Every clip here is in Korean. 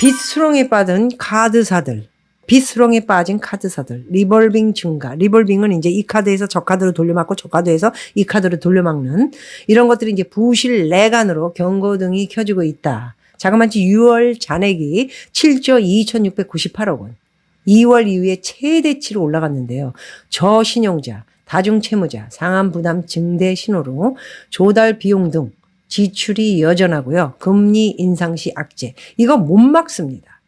빚수렁에 빠진 카드사들, 빚수렁에 빠진 카드사들, 리볼빙 증가. 리볼빙은 이제 이 카드에서 저 카드로 돌려막고 저 카드에서 이 카드로 돌려막는 이런 것들이 이제 부실 내간으로 경고등이 켜지고 있다. 자그마치 6월 잔액이 7조 2,698억 원. 2월 이후에 최대치로 올라갔는데요. 저신용자, 다중채무자, 상환부담 증대 신호로 조달 비용 등 지출이 여전하고요. 금리 인상 시 악재. 이거 못 막습니다.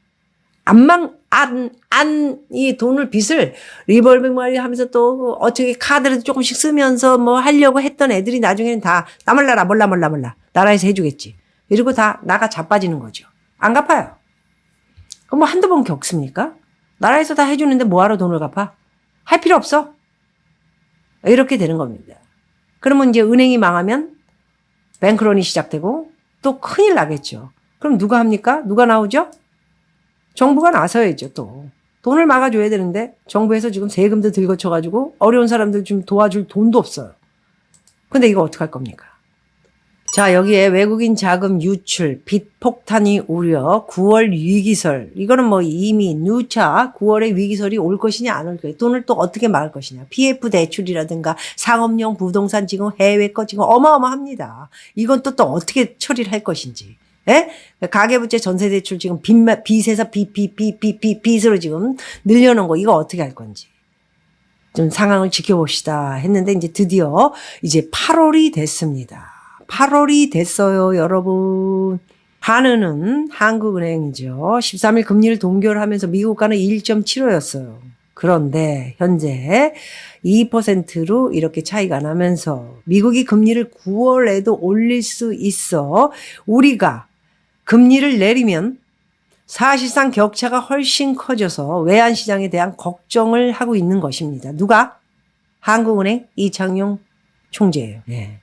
이 돈을 빚을 리볼빙 말이 하면서 또 어떻게 카드를 조금씩 쓰면서 뭐 하려고 했던 애들이 나중에는 다 나몰라라 몰라. 나라에서 해주겠지. 이러고 다 나가 자빠지는 거죠. 안 갚아요. 그럼 뭐 한두 번 겪습니까? 나라에서 다 해주는데 뭐하러 돈을 갚아? 할 필요 없어. 이렇게 되는 겁니다. 그러면 이제 은행이 망하면 뱅크런이 시작되고 또 큰일 나겠죠. 그럼 누가 합니까? 누가 나오죠? 정부가 나서야죠. 또 돈을 막아줘야 되는데 정부에서 지금 세금도 들거쳐가지고 어려운 사람들 좀 도와줄 돈도 없어요. 근데 이거 어떡할 겁니까? 자, 여기에 외국인 자금 유출, 빚 폭탄이 우려, 9월 위기설. 이거는 뭐 이미 누차 9월에 위기설이 올 것이냐 안 올 것이냐. 돈을 또 어떻게 막을 것이냐. PF 대출이라든가 상업용 부동산 지금 해외 거 지금 어마어마합니다. 이건 또 어떻게 처리를 할 것인지. 예? 가계부채 전세대출 지금 빚에서 빚으로 지금 늘려놓은 거 이거 어떻게 할 건지. 좀 상황을 지켜봅시다 했는데 이제 드디어 이제 8월이 됐습니다. 8월이 됐어요, 여러분. 한은은 한국은행이죠. 13일 금리를 동결하면서 미국과는 1.75였어요. 그런데 현재 2%로 이렇게 차이가 나면서 미국이 금리를 9월에도 올릴 수 있어 우리가 금리를 내리면 사실상 격차가 훨씬 커져서 외환시장에 대한 걱정을 하고 있는 것입니다. 누가? 한국은행 이창용 총재예요. 네.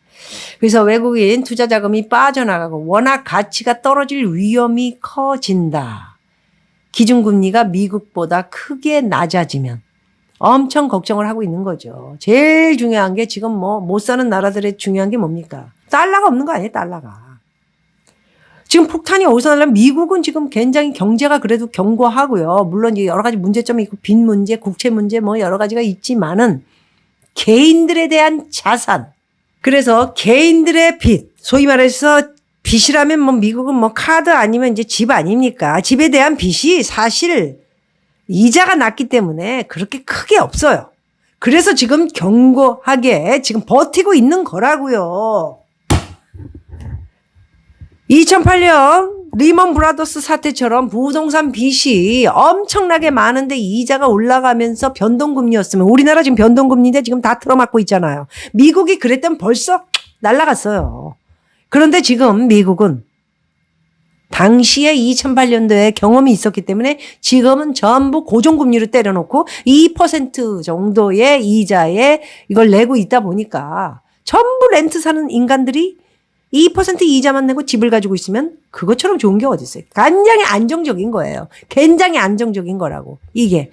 그래서 외국인 투자 자금이 빠져나가고 워낙 가치가 떨어질 위험이 커진다. 기준금리가 미국보다 크게 낮아지면 엄청 걱정을 하고 있는 거죠. 제일 중요한 게 지금 뭐 못 사는 나라들의 중요한 게 뭡니까? 달러가 없는 거 아니에요, 달러가. 지금 폭탄이 어디서 날라면 미국은 지금 굉장히 경제가 그래도 견고하고요. 물론 여러 가지 문제점이 있고 빚 문제, 국채 문제 뭐 여러 가지가 있지만은 개인들에 대한 자산. 그래서 개인들의 빚, 소위 말해서 빚이라면 뭐 미국은 뭐 카드 아니면 이제 집 아닙니까? 집에 대한 빚이 사실 이자가 낮기 때문에 그렇게 크게 없어요. 그래서 지금 견고하게 지금 버티고 있는 거라고요. 2008년 리먼 브라더스 사태처럼 부동산 빚이 엄청나게 많은데 이자가 올라가면서 변동금리였으면 우리나라 지금 변동금리인데 지금 다 틀어막고 있잖아요. 미국이 그랬다면 벌써 날아갔어요. 그런데 지금 미국은 당시에 2008년도에 경험이 있었기 때문에 지금은 전부 고정금리로 때려놓고 2% 정도의 이자에 이걸 내고 있다 보니까 전부 렌트 사는 인간들이 2% 이자만 내고 집을 가지고 있으면 그것처럼 좋은 게 어디 있어요. 굉장히 안정적인 거예요. 굉장히 안정적인 거라고. 이게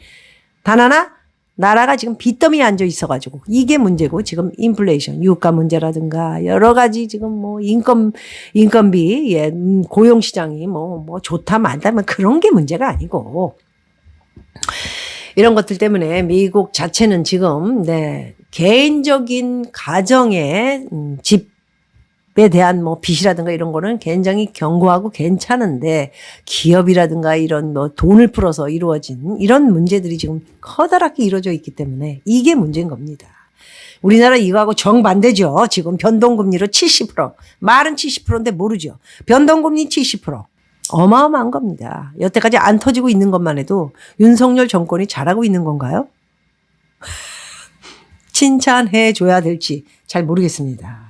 단 하나 나라가 지금 빚더미에 앉아 있어가지고 이게 문제고 지금 인플레이션, 유가 문제라든가 여러 가지 지금 뭐 인건비, 예, 고용시장이 뭐 좋다 많다 뭐 그런 게 문제가 아니고 이런 것들 때문에 미국 자체는 지금 네 개인적인 가정의 집에 대한 뭐 빚이라든가 이런 거는 굉장히 견고하고 괜찮은데 기업이라든가 이런 뭐 돈을 풀어서 이루어진 이런 문제들이 지금 커다랗게 이루어져 있기 때문에 이게 문제인 겁니다. 우리나라 이거하고 정반대죠. 지금 변동금리로 70%. 말은 70%인데 모르죠. 변동금리 70%. 어마어마한 겁니다. 여태까지 안 터지고 있는 것만 해도 윤석열 정권이 잘하고 있는 건가요? 칭찬해 줘야 될지 잘 모르겠습니다.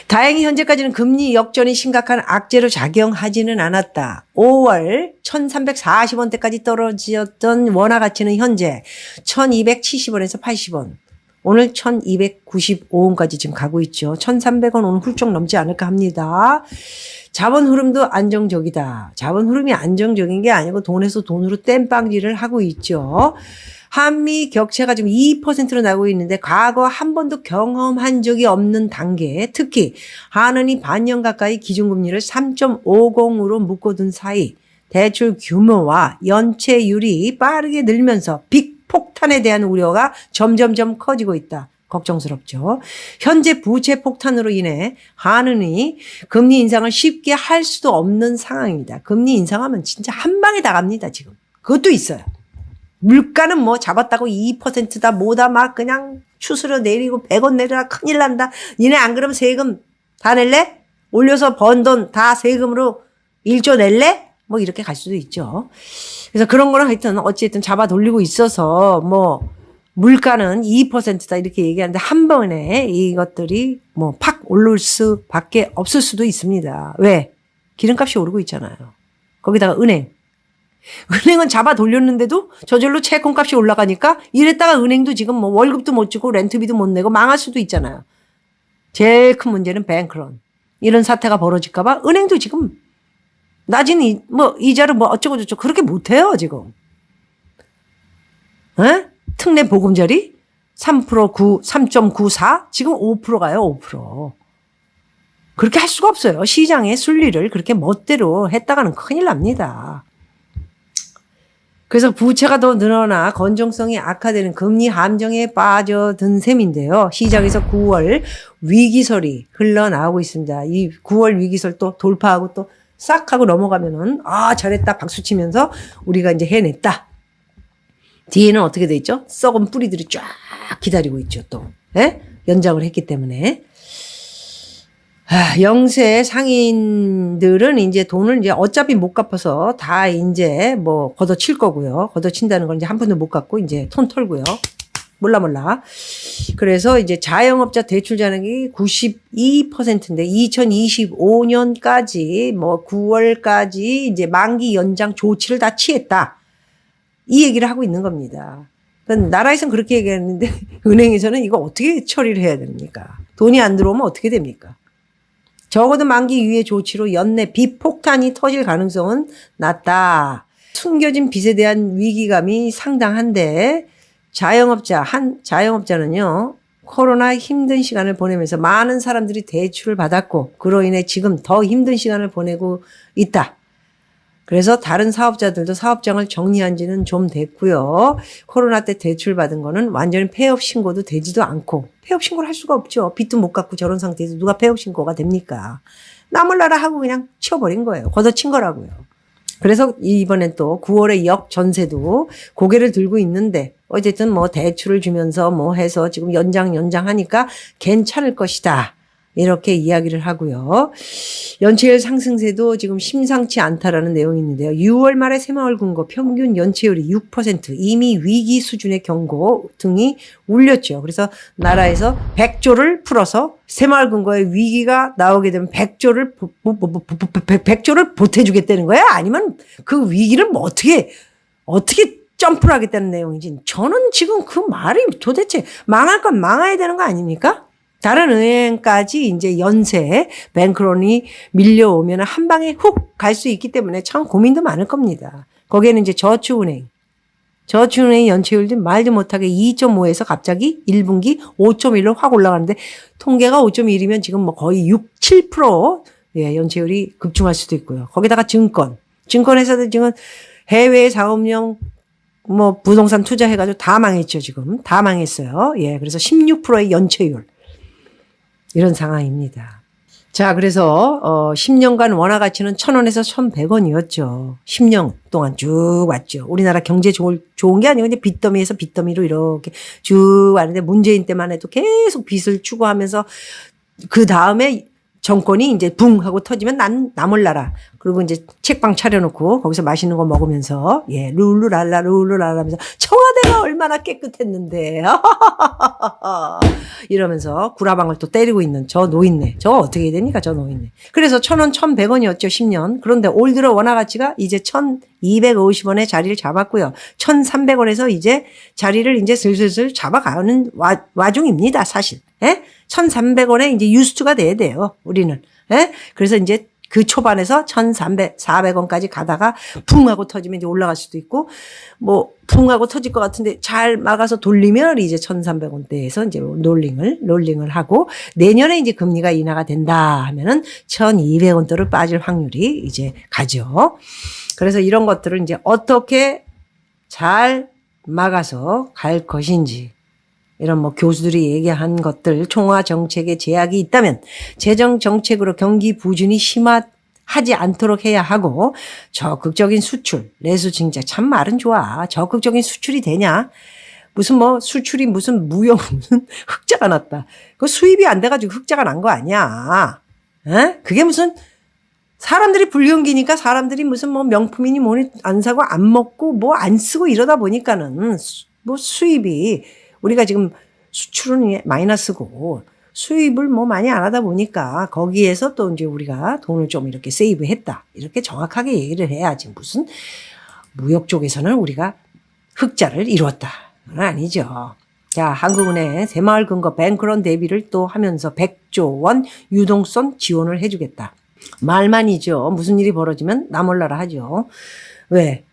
다행히 현재까지는 금리 역전이 심각한 악재로 작용하지는 않았다. 5월 1340원대까지 떨어졌던 원화 가치는 현재 1270원에서 80원. 오늘 1295원까지 지금 가고 있죠. 1300원 오늘 훌쩍 넘지 않을까 합니다. 자본 흐름도 안정적이다. 자본 흐름이 안정적인 게 아니고 돈에서 돈으로 땜빵질을 하고 있죠. 한미 격차가 지금 2%로 나고 있는데 과거 한 번도 경험한 적이 없는 단계에 특히 한은이 반년 가까이 기준금리를 3.50으로 묶어둔 사이 대출 규모와 연체율이 빠르게 늘면서 빅폭탄에 대한 우려가 점점점 커지고 있다. 걱정스럽죠. 현재 부채 폭탄으로 인해 한은이 금리 인상을 쉽게 할 수도 없는 상황입니다. 금리 인상하면 진짜 한 방에 다 갑니다, 지금. 그것도 있어요. 물가는 뭐 잡았다고 2%다 뭐다 막 그냥 추스려 내리고 100원 내려라 큰일 난다. 니네 안 그러면 세금 다 낼래? 올려서 번 돈 다 세금으로 1조 낼래? 뭐 이렇게 갈 수도 있죠. 그래서 그런 거는 하여튼 어쨌든 잡아 돌리고 있어서 뭐 물가는 2%다 이렇게 얘기하는데 한 번에 이것들이 뭐 팍 오를 수밖에 없을 수도 있습니다. 왜? 기름값이 오르고 있잖아요. 거기다가 은행은 잡아 돌렸는데도 저절로 채권값이 올라가니까 이랬다가 은행도 지금 뭐 월급도 못 주고 렌트비도 못 내고 망할 수도 있잖아요. 제일 큰 문제는 뱅크런. 이런 사태가 벌어질까 봐 은행도 지금 낮은 이자를 뭐 어쩌고 저쩌고 그렇게 못해요 지금. 에? 특례 보금자리 3.94 지금 5% 가요 5%. 그렇게 할 수가 없어요. 시장의 순리를 그렇게 멋대로 했다가는 큰일 납니다. 그래서 부채가 더 늘어나 건전성이 악화되는 금리 함정에 빠져든 셈인데요. 시장에서 9월 위기설이 흘러나오고 있습니다. 이 9월 위기설 또 돌파하고 또 싹 하고 넘어가면은 잘했다 박수 치면서 우리가 이제 해냈다. 뒤에는 어떻게 돼 있죠? 썩은 뿌리들이 쫙 기다리고 있죠 또. 예? 연장을 했기 때문에. 영세 상인들은 이제 돈을 이제 어차피 못 갚아서 다 이제 뭐 걷어칠 거고요. 걷어친다는 건 이제 한 푼도 못 갚고 이제 톤 털고요. 몰라. 그래서 이제 자영업자 대출 잔액이 92%인데 2025년까지 뭐 9월까지 이제 만기 연장 조치를 다 취했다. 이 얘기를 하고 있는 겁니다. 나라에서는 그렇게 얘기했는데 은행에서는 이거 어떻게 처리를 해야 됩니까? 돈이 안 들어오면 어떻게 됩니까? 적어도 만기 유예 조치로 연내 빚폭탄이 터질 가능성은 낮다. 숨겨진 빚에 대한 위기감이 상당한데 자영업자는요. 코로나 힘든 시간을 보내면서 많은 사람들이 대출을 받았고 그로 인해 지금 더 힘든 시간을 보내고 있다. 그래서 다른 사업자들도 사업장을 정리한 지는 좀 됐고요. 코로나 때 대출 받은 거는 완전히 폐업 신고도 되지도 않고 폐업 신고를 할 수가 없죠. 빚도 못 갚고 저런 상태에서 누가 폐업 신고가 됩니까? 나몰라라 하고 그냥 치워버린 거예요. 걷어친 거라고요. 그래서 이번엔 또 9월에 역전세도 고개를 들고 있는데 어쨌든 뭐 대출을 주면서 뭐 해서 지금 연장하니까 괜찮을 것이다. 이렇게 이야기를 하고요. 연체율 상승세도 지금 심상치 않다라는 내용이 있는데요. 6월 말에 새마을금고 평균 연체율이 6%, 이미 위기 수준의 경고 등이 울렸죠. 그래서 나라에서 100조를 풀어서 새마을금고의 위기가 나오게 되면 100조를 보태주겠다는 거야? 아니면 그 위기를 뭐 어떻게 점프를 하겠다는 내용인지 저는 지금 그 말이 도대체 망할 건 망해야 되는 거 아닙니까? 다른 은행까지 이제 연쇄 뱅크런이 밀려오면 한 방에 훅 갈 수 있기 때문에 참 고민도 많을 겁니다. 거기에는 이제 저축은행 연체율도 말도 못하게 2.5에서 갑자기 1분기 5.1로 확 올라가는데 통계가 5.1이면 지금 뭐 거의 7% 연체율이 급증할 수도 있고요. 거기다가 증권회사들 지금 해외 사업용 뭐 부동산 투자해가지고 다 망했죠 지금. 다 망했어요. 그래서 16%의 연체율. 이런 상황입니다. 자, 그래서 10년간 원화 가치는 1,000원에서 1,100원이었죠. 10년 동안 쭉 왔죠. 우리나라 경제 좋은 게 아니고 이제 빚더미에서 빚더미로 이렇게 쭉 왔는데 문재인 때만 해도 계속 빚을 추구하면서 그 다음에 정권이 이제 붕 하고 터지면 나몰라라. 그리고 이제 책방 차려놓고 거기서 맛있는 거 먹으면서 룰루랄라 하면서 청와대가 얼마나 깨끗했는데 이러면서 구라방을 또 때리고 있는 저 노인네. 저거 어떻게 해야 됩니까 저 노인네. 그래서 1,000원 1,100원이었죠 10년. 그런데 올 들어 원화 가치가 이제 1,250원에 자리를 잡았고요. 1,300원에서 이제 자리를 이제 슬슬 잡아가는 와중입니다 사실. 1,300원에 이제 유스트가 돼야 돼요 우리는. 그래서 이제 그 초반에서 400원까지 가다가 붕 하고 터지면 이제 올라갈 수도 있고 뭐 붕 하고 터질 것 같은데 잘 막아서 돌리면 이제 1,300원대에서 이제 롤링을 하고 내년에 이제 금리가 인하가 된다 하면은 1,200원대로 빠질 확률이 이제 가죠. 그래서 이런 것들을 이제 어떻게 잘 막아서 갈 것인지, 이런 뭐 교수들이 얘기한 것들, 총화 정책에 제약이 있다면 재정 정책으로 경기 부진이 심하지 않도록 해야 하고, 적극적인 수출, 내수 증자. 참 말은 좋아. 적극적인 수출이 되냐? 무슨 뭐 수출이 무슨 무역 무슨 흑자가 났다. 그 수입이 안 돼가지고 흑자가 난 거 아니야. 에? 그게 무슨 사람들이 불경기니까 사람들이 무슨 뭐 명품이니 뭐니 안 사고 안 먹고 뭐 안 쓰고 이러다 보니까는 뭐 수입이, 우리가 지금 수출은 마이너스고 수입을 뭐 많이 안 하다 보니까 거기에서 또 이제 우리가 돈을 좀 이렇게 세이브했다. 이렇게 정확하게 얘기를 해야지. 무슨 무역 쪽에서는 우리가 흑자를 이뤘다. 그건 아니죠. 자, 한국은행 새마을금고 뱅크런 대비를 또 하면서 100조 원 유동성 지원을 해주겠다. 말만이죠. 무슨 일이 벌어지면 나 몰라라 하죠. 왜?